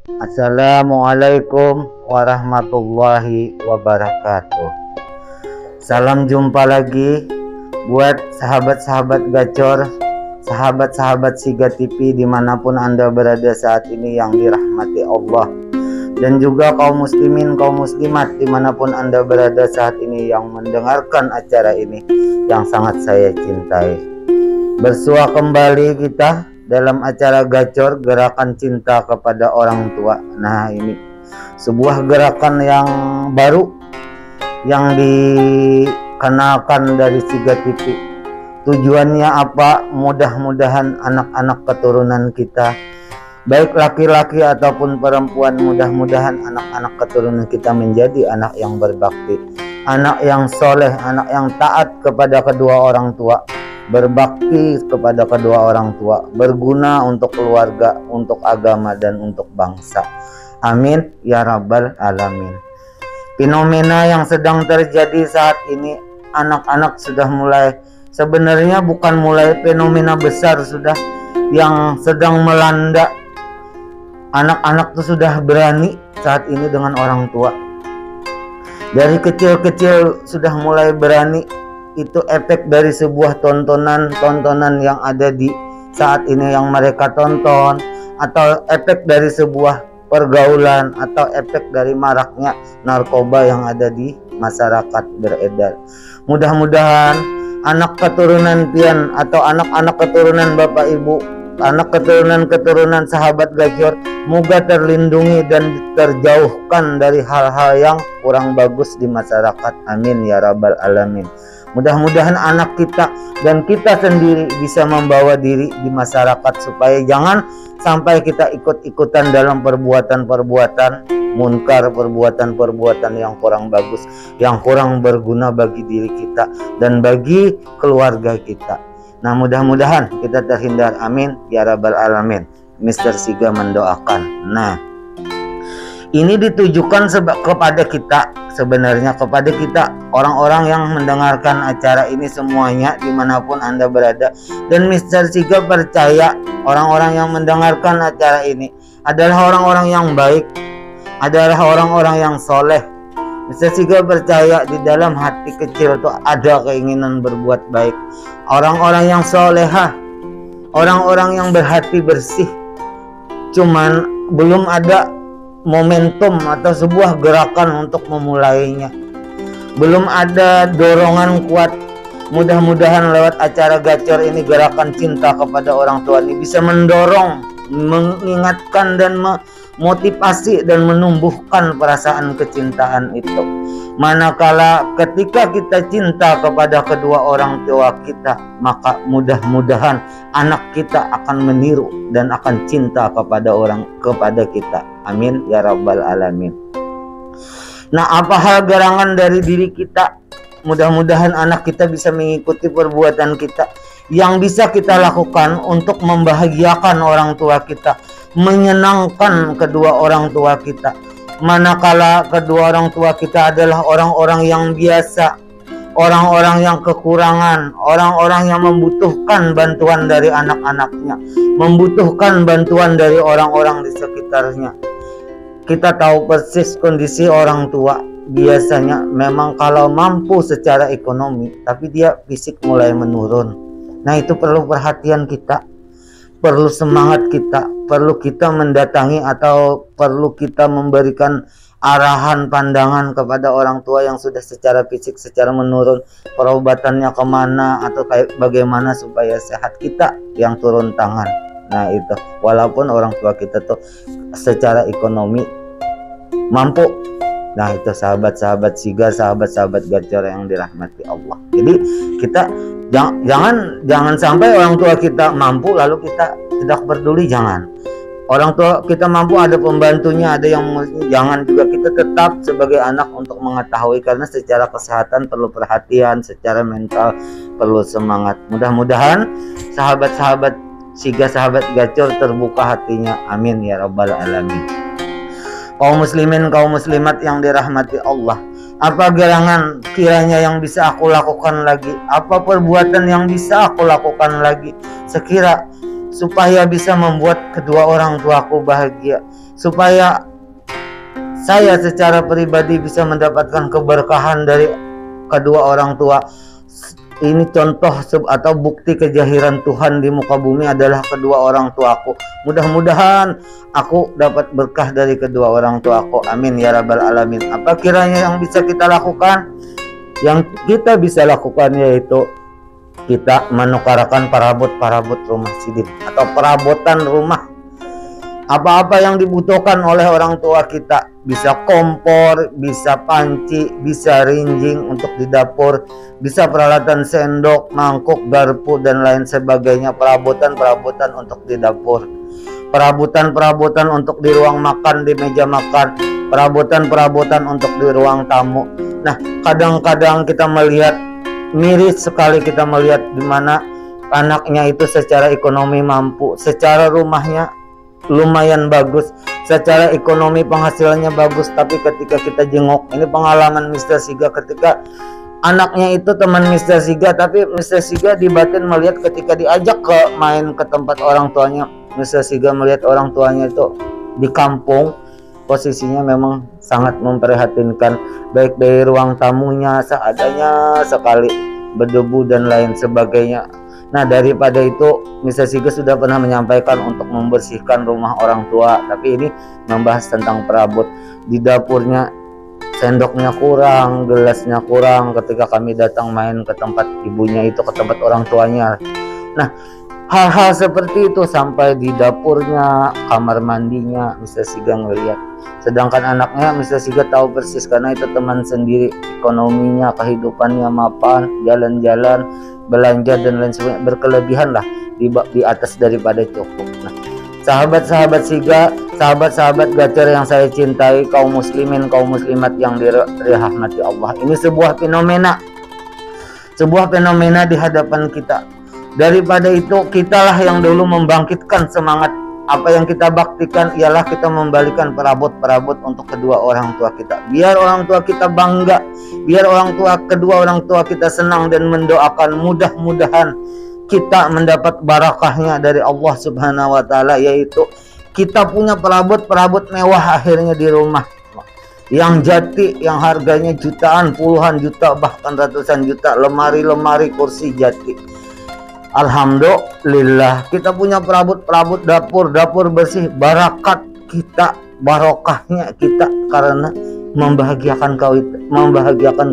Assalamualaikum warahmatullahi wabarakatuh. Salam jumpa lagi buat sahabat-sahabat gacor, sahabat-sahabat Siga TV dimanapun Anda berada saat ini yang dirahmati Allah, dan juga kaum muslimin, kaum muslimat dimanapun Anda berada saat ini yang mendengarkan acara ini yang sangat saya cintai. Bersua kembali kita dalam acara gacor, gerakan cinta kepada orang tua. Nah, ini sebuah gerakan yang baru yang dikenalkan dari Siga TV. Tujuannya apa? Mudah-mudahan anak-anak keturunan kita, baik laki-laki ataupun perempuan, mudah-mudahan anak-anak keturunan kita menjadi anak yang berbakti, anak yang soleh, anak yang taat kepada kedua orang tua, berbakti kepada kedua orang tua, berguna untuk keluarga, untuk agama, dan untuk bangsa. Amin ya rabbal alamin. Fenomena yang sedang terjadi saat ini, anak-anak sudah mulai, sebenarnya bukan mulai, fenomena besar sudah yang sedang melanda. Anak-anak tuh sudah berani saat ini dengan orang tua. Dari kecil-kecil sudah mulai berani. Itu efek dari sebuah tontonan yang ada di saat ini yang mereka tonton, atau efek dari sebuah pergaulan, atau efek dari maraknya narkoba yang ada di masyarakat beredar. Mudah-mudahan anak keturunan pian atau anak-anak keturunan Bapak Ibu, anak keturunan sahabat gacor, moga terlindungi dan terjauhkan dari hal-hal yang kurang bagus di masyarakat. Amin ya rabbal alamin. Mudah-mudahan anak kita dan kita sendiri bisa membawa diri di masyarakat supaya jangan sampai kita ikut-ikutan dalam perbuatan-perbuatan munkar, perbuatan-perbuatan yang kurang bagus, yang kurang berguna bagi diri kita dan bagi keluarga kita. Nah, mudah-mudahan kita terhindar. Amin ya rabbal alamin. Mr. Siga mendoakan. Nah, ini ditujukan kepada kita, sebenarnya kepada kita orang-orang yang mendengarkan acara ini semuanya dimanapun Anda berada. Dan Mr. Siga percaya orang-orang yang mendengarkan acara ini adalah orang-orang yang baik, adalah orang-orang yang soleh. Mr. Siga percaya di dalam hati kecil itu ada keinginan berbuat baik. Orang-orang yang solehah, orang-orang yang berhati bersih, cuman belum ada momentum atau sebuah gerakan untuk memulainya, belum ada dorongan kuat. Mudah-mudahan lewat acara gacor ini, gerakan cinta kepada orang tua ini bisa mendorong, mengingatkan dan memotivasi dan menumbuhkan perasaan kecintaan itu. Manakala ketika kita cinta kepada kedua orang tua kita, maka mudah-mudahan anak kita akan meniru dan akan cinta kepada kita. Amin ya rabbal alamin. Nah, apa hal gerangan dari diri kita? Mudah-mudahan anak kita bisa mengikuti perbuatan kita yang bisa kita lakukan untuk membahagiakan orang tua kita, menyenangkan kedua orang tua kita. Manakala kedua orang tua kita adalah orang-orang yang biasa, orang-orang yang kekurangan, orang-orang yang membutuhkan bantuan dari anak-anaknya, membutuhkan bantuan dari orang-orang di sekitarnya. Kita tahu persis kondisi orang tua. Biasanya memang kalau mampu secara ekonomi, tapi dia fisik mulai menurun. Nah, itu perlu perhatian kita, perlu semangat kita, perlu kita mendatangi atau perlu kita memberikan arahan pandangan kepada orang tua yang sudah secara fisik secara menurun, perobatannya kemana atau kayak bagaimana supaya sehat, kita yang turun tangan. Nah, itu walaupun orang tua kita tuh secara ekonomi mampu. Nah, itu sahabat-sahabat Siga, sahabat-sahabat gacor yang dirahmati Allah. Jadi kita jangan sampai orang tua kita mampu lalu kita tidak peduli. Jangan. Orang tua kita mampu, ada pembantunya, ada yang jangan juga. Kita tetap sebagai anak untuk mengetahui, karena secara kesehatan perlu perhatian, secara mental perlu semangat. Mudah-mudahan sahabat-sahabat Siga, sahabat gacor terbuka hatinya. Amin ya rabbal alamin. Kaum muslimin, kaum muslimat yang dirahmati Allah, apa gerangan kiranya yang bisa aku lakukan lagi? Apa perbuatan yang bisa aku lakukan lagi sekira supaya bisa membuat kedua orang tuaku bahagia, supaya saya secara pribadi bisa mendapatkan keberkahan dari kedua orang tua. Ini contoh atau bukti kejahiran Tuhan di muka bumi adalah kedua orang tuaku. Mudah-mudahan aku dapat berkah dari kedua orang tuaku. Amin ya rabbal alamin. Apa kiranya yang bisa kita lakukan? Yang kita bisa lakukan yaitu kita menukarkan perabot rumah sidin atau perabotan rumah. Apa-apa yang dibutuhkan oleh orang tua kita, bisa kompor, bisa panci, bisa rinjing untuk di dapur, bisa peralatan sendok, mangkuk, garpu dan lain sebagainya, perabotan untuk di dapur, perabotan untuk di ruang makan, di meja makan, perabotan untuk di ruang tamu. Nah, kadang-kadang kita melihat miris sekali, kita melihat di mana anaknya itu secara ekonomi mampu, secara rumahnya lumayan bagus, secara ekonomi penghasilannya bagus, tapi ketika kita jenguk, ini pengalaman Mr. Siga, ketika anaknya itu teman Mr. Siga, tapi Mr. Siga di batin melihat ketika diajak main ke tempat orang tuanya, Mr. Siga melihat orang tuanya itu di kampung, posisinya memang sangat memprihatinkan, baik dari ruang tamunya seadanya sekali, berdebu dan lain sebagainya. Nah, daripada itu Mr. Siga sudah pernah menyampaikan untuk membersihkan rumah orang tua, tapi ini membahas tentang perabot. Di dapurnya sendoknya kurang, gelasnya kurang ketika kami datang main ke tempat ibunya itu, ke tempat orang tuanya. Nah, hal-hal seperti itu sampai di dapurnya, kamar mandinya Mr. Siga ngelihat. Sedangkan anaknya Mr. Siga tahu persis karena itu teman sendiri, ekonominya, kehidupannya mapan, jalan-jalan, belanja dan lain sebagainya, berkelebihan lah, di atas daripada cukup. Nah, sahabat-sahabat Siga, sahabat-sahabat Gacor yang saya cintai, kaum muslimin, kaum muslimat yang dirahmati Allah, ini sebuah fenomena di hadapan kita. Daripada itu, kitalah yang dulu membangkitkan semangat. Apa yang kita baktikan ialah kita membalikan perabot untuk kedua orang tua kita. Biar orang tua kita bangga, biar kedua orang tua kita senang dan mendoakan, mudah-mudahan kita mendapat barakahnya dari Allah Subhanahu wa taala, yaitu kita punya perabot mewah akhirnya di rumah. Yang jati, yang harganya jutaan, puluhan juta, bahkan ratusan juta, lemari kursi jati. Alhamdulillah kita punya perabot dapur bersih, barakat kita, barokahnya kita karena membahagiakan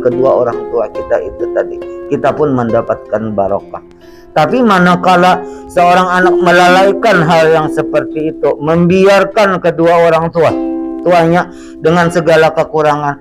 kedua orang tua kita itu tadi. Kita pun mendapatkan barokah. Tapi manakala seorang anak melalaikan hal yang seperti itu, membiarkan kedua orang tuanya dengan segala kekurangan,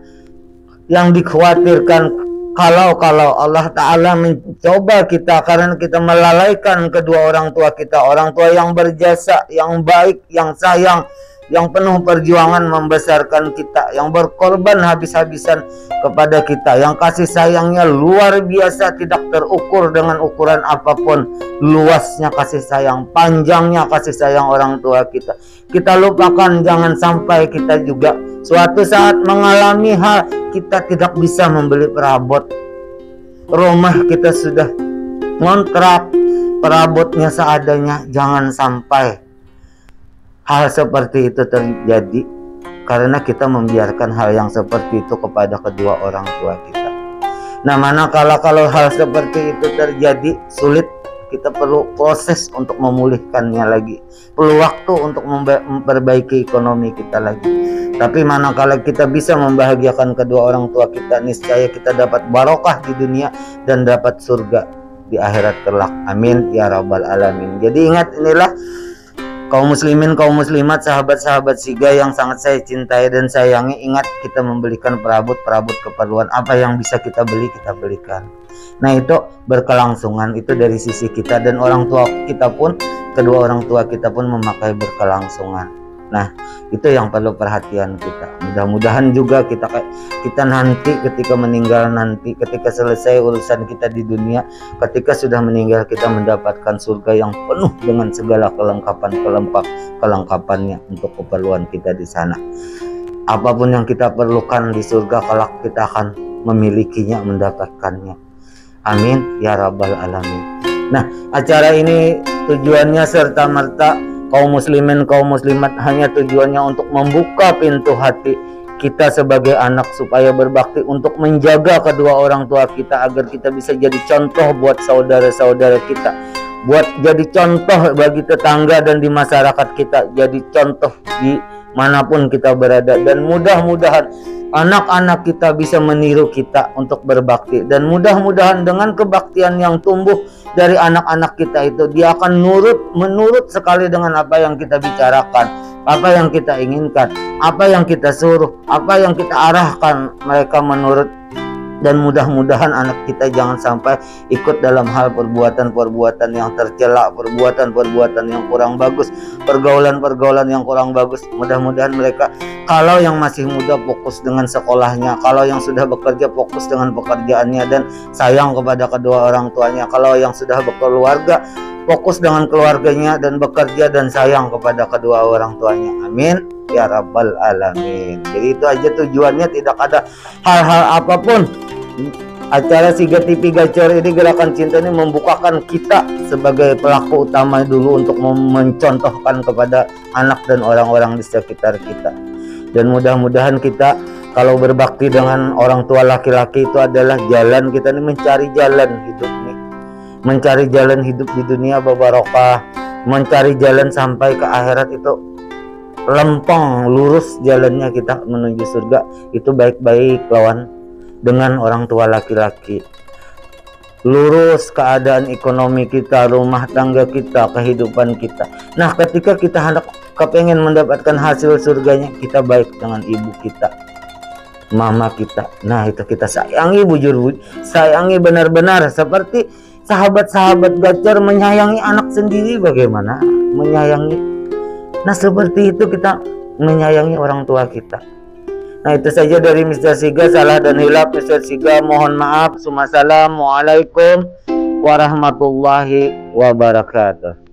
yang dikhawatirkan kalau Allah Ta'ala mencoba kita karena kita melalaikan kedua orang tua kita, orang tua yang berjasa, yang baik, yang sayang, yang penuh perjuangan membesarkan kita, yang berkorban habis-habisan kepada kita, yang kasih sayangnya luar biasa, tidak terukur dengan ukuran apapun, luasnya kasih sayang, panjangnya kasih sayang orang tua kita. Kita lupakan, jangan sampai kita juga suatu saat mengalami hal kita tidak bisa membeli perabot. Rumah kita sudah ngontrak, perabotnya seadanya. Jangan sampai hal seperti itu terjadi karena kita membiarkan hal yang seperti itu kepada kedua orang tua kita. Nah, manakala kalau hal seperti itu terjadi, sulit, kita perlu proses untuk memulihkannya lagi, perlu waktu untuk memperbaiki ekonomi kita lagi. Tapi manakala kita bisa membahagiakan kedua orang tua kita, niscaya kita dapat barokah di dunia dan dapat surga di akhirat kelak. Amin ya rabbal alamin. Jadi ingat, inilah kaum muslimin, kaum muslimat, sahabat-sahabat Siga yang sangat saya cintai dan sayangi. Ingat, kita membelikan perabot keperluan. Apa yang bisa kita beli, kita belikan. Nah, itu berkelangsungan, itu dari sisi kita, dan orang tua kita pun, kedua orang tua kita pun memakai berkelangsungan. Nah, itu yang perlu perhatian kita. Mudah-mudahan juga kita nanti ketika meninggal, nanti ketika selesai urusan kita di dunia, ketika sudah meninggal, kita mendapatkan surga yang penuh dengan segala kelengkapannya untuk keperluan kita di sana. Apapun yang kita perlukan di surga, kelak kita akan memilikinya, mendapatkannya. Amin ya rabbal alamin. Nah, acara ini tujuannya serta-merta kaum muslimin, kaum muslimat hanya tujuannya untuk membuka pintu hati kita sebagai anak supaya berbakti untuk menjaga kedua orang tua kita agar kita bisa jadi contoh buat saudara-saudara kita, buat jadi contoh bagi tetangga dan di masyarakat kita, jadi contoh di manapun kita berada. Dan mudah-mudahan anak-anak kita bisa meniru kita untuk berbakti, dan mudah-mudahan dengan kebaktian yang tumbuh dari anak-anak kita itu, dia akan menurut sekali dengan apa yang kita bicarakan, apa yang kita inginkan, apa yang kita suruh, apa yang kita arahkan, mereka menurut. Dan mudah-mudahan anak kita jangan sampai ikut dalam hal perbuatan-perbuatan yang tercela, perbuatan-perbuatan yang kurang bagus, pergaulan-pergaulan yang kurang bagus. Mudah-mudahan mereka, kalau yang masih muda fokus dengan sekolahnya, kalau yang sudah bekerja fokus dengan pekerjaannya dan sayang kepada kedua orang tuanya, kalau yang sudah berkeluarga fokus dengan keluarganya dan bekerja dan sayang kepada kedua orang tuanya. Amin ya rabbal alamin. Jadi itu aja tujuannya, tidak ada hal-hal apapun. Acara Siga TV Gacor ini, Gerakan Cinta ini membukakan kita sebagai pelaku utama dulu untuk mencontohkan kepada anak dan orang-orang di sekitar kita. Dan mudah-mudahan kita kalau berbakti dengan orang tua laki-laki itu adalah jalan kita nih, mencari jalan hidup nih, mencari jalan hidup di dunia barokah, mencari jalan sampai ke akhirat itu lempeng lurus jalannya kita menuju surga. Itu baik-baik lawan dengan orang tua laki-laki, lurus keadaan ekonomi kita, rumah tangga kita, kehidupan kita. Nah, ketika kita hendak kepengen mendapatkan hasil surganya, kita baik dengan ibu kita, mama kita. Nah, itu kita sayangi, bujur sayangi benar-benar seperti sahabat-sahabat Gacor menyayangi anak sendiri. Bagaimana menyayangi? Nah, seperti itu kita menyayangi orang tua kita. Nah, itu saja dari Mr. Siga. Salah dan hilaf Mr. Siga mohon maaf. Assalamualaikum warahmatullahi wabarakatuh.